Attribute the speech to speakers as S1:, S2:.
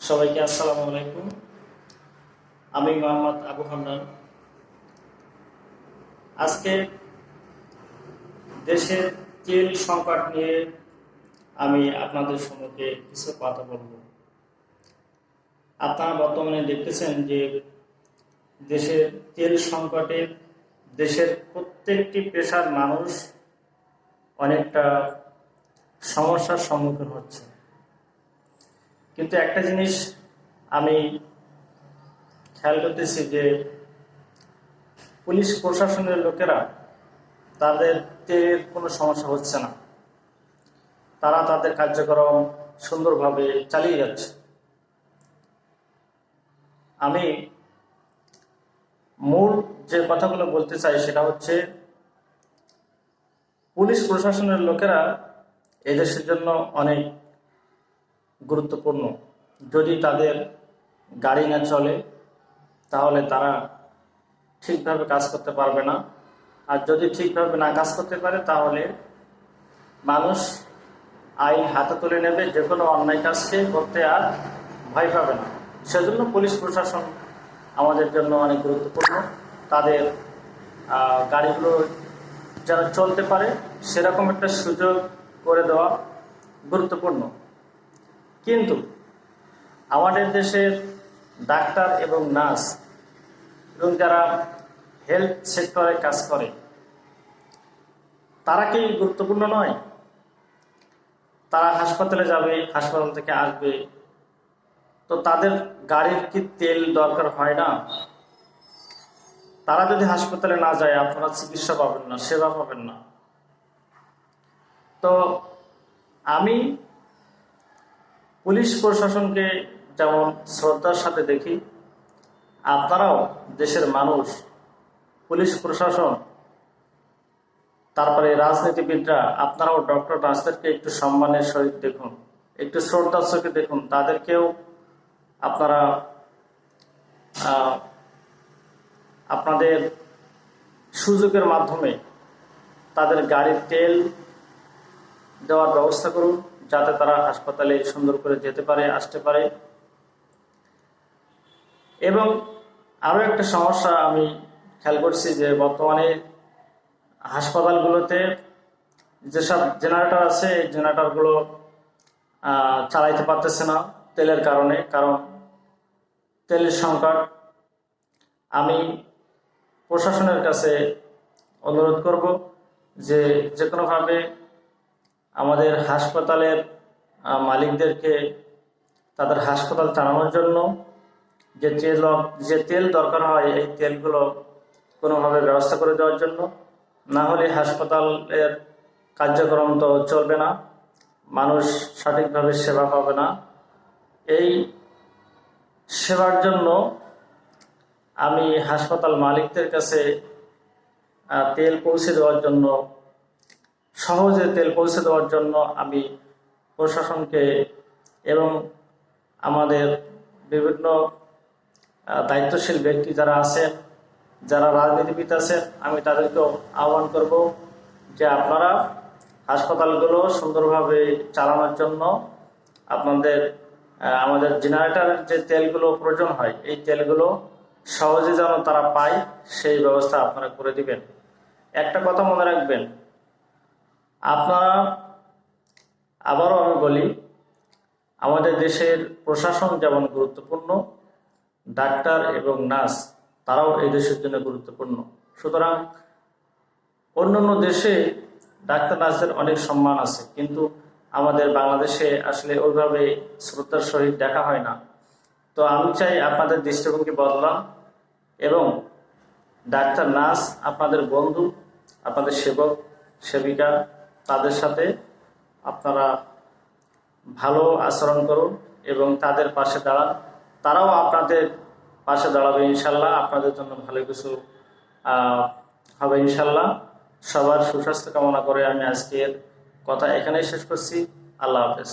S1: সবাইকে আসসালামু আলাইকুম। আমি মোহাম্মদ আবু হান্নান। আজকে দেশের তেল সংকট নিয়ে আমি আপনাদের সম্মুখে কিছু কথা বলবো। আপনারা বর্তমানে দেখতেছেন যে দেশের তেল সংকটে দেশের প্রত্যেকটি পেশার মানুষ অনেকটা সমস্যার সম্মুখীন হচ্ছে। কিন্তু একটা জিনিস আমি খেয়াল করতেছি যে পুলিশ প্রশাসনের লোকেরা তাদের তেলের কোনো সমস্যা হচ্ছে না, তারা তাদের কার্যক্রম সুন্দরভাবে চালিয়ে যাচ্ছে। আমি মূল যে কথাগুলো বলতে চাই সেটা হচ্ছে পুলিশ প্রশাসনের লোকেরা এদেশের জন্য অনেক গুরুত্বপূর্ণ। যদি তাদের গাড়ি না চলে তাহলে তারা ঠিকভাবে কাজ করতে পারবে না, আর যদি ঠিকভাবে না কাজ করতে পারে তাহলে মানুষ আইন হাতে তুলে নেবে, যে কোনো অন্যায় কাজকে করতে আর ভয় পাবে না। সেজন্য পুলিশ প্রশাসন আমাদের জন্য অনেক গুরুত্বপূর্ণ। তাদের গাড়িগুলো যারা চলতে পারে সেরকম একটা সুযোগ করে দেওয়া গুরুত্বপূর্ণ। কিন্তু আমাদের দেশের ডাক্তার এবং নার্স এবং যারা হেলথ সেক্টরে কাজ করে তারা কি গুরুত্বপূর্ণ নয়? তারা হাসপাতালে যাবে, হাসপাতাল থেকে আসবে, তো তাদের গাড়ির কি তেল দরকার হয় না? তারা যদি হাসপাতালে না যায় আপনারা চিকিৎসা পাবেন না, সেবা পাবেন না। তো আমি পুলিশ প্রশাসনকে যেমন শ্রদ্ধার সাথে দেখি, আপনারাও দেশের মানুষ, পুলিশ প্রশাসন, তারপরে রাজনীতিবিদরা, আপনারাও ডক্টর নার্সদেরকে একটু সম্মানের সহিত দেখুন, একটু শ্রদ্ধার চোখে দেখুন। তাদেরকেও আপনারা আপনাদের সুযোগের মাধ্যমে তাদের গাড়ির তেল দেওয়ার ব্যবস্থা করুন, যাতে তারা হাসপাতালে সুন্দর করে যেতে পারে, আসতে পারে। এবং আরও একটা সমস্যা আমি খেয়াল করছি যে বর্তমানে হাসপাতালগুলোতে যেসব জেনারেটর আছে এই জেনারেটরগুলো চালাইতে পারতেছে না তেলের কারণে, কারণ তেলের সংকট। আমি প্রশাসনের কাছে অনুরোধ করব যে কোনোভাবে আমাদের হাসপাতালের মালিকদেরকে তাদের হাসপাতাল চালানোর জন্য যে তেল দরকার হয় এই তেলগুলো কোনোভাবে ব্যবস্থা করে দেওয়ার জন্য। না হলে হাসপাতালের কার্যক্রম তো চলবে না, মানুষ সঠিকভাবে সেবা পাবে না। এই সেবার জন্য আমি হাসপাতাল মালিকদের কাছে তেল পৌঁছে দেওয়ার জন্য, সহজে তেল পৌঁছে দেওয়ার জন্য আমি প্রশাসনকে এবং আমাদের বিভিন্ন দায়িত্বশীল ব্যক্তি যারা আছেন, যারা রাজনীতিবিদ আছেন, আমি তাদেরকেও আহ্বান করব যে আপনারা হাসপাতালগুলো সুন্দরভাবে চালানোর জন্য আমাদের জেনারেটরের যে তেলগুলো প্রয়োজন হয় এই তেলগুলো সহজে যেন তারা পায় সেই ব্যবস্থা আপনারা করে দিবেন। একটা কথা মনে রাখবেন, আপনারা, আবারও আমি বলি, আমাদের দেশের প্রশাসন যেমন গুরুত্বপূর্ণ, ডাক্তার এবং নার্স তারাও এই দেশের জন্য গুরুত্বপূর্ণ। সুতরাং অন্যান্য দেশে ডাক্তার নার্সদের অনেক সম্মান আছে, কিন্তু আমাদের বাংলাদেশে আসলে ওইভাবে শ্রদ্ধার সহিত দেখা হয় না। তো আমি চাই আপনাদের দৃষ্টিভঙ্গি বদলান এবং ডাক্তার নার্স আপনাদের বন্ধু, আপনাদের সেবক সেবিকা, তাদের সাথে আপনারা ভালো আচরণ করুন এবং তাদের পাশে দাঁড়ান। তারাও আপনাদের পাশে দাঁড়াবে ইনশাল্লাহ, আপনাদের জন্য ভালো কিছু হবে ইনশাল্লাহ। সবার সুস্বাস্থ্য কামনা করে আমি আজকের কথা এখানেই শেষ করছি। আল্লাহ হাফেজ।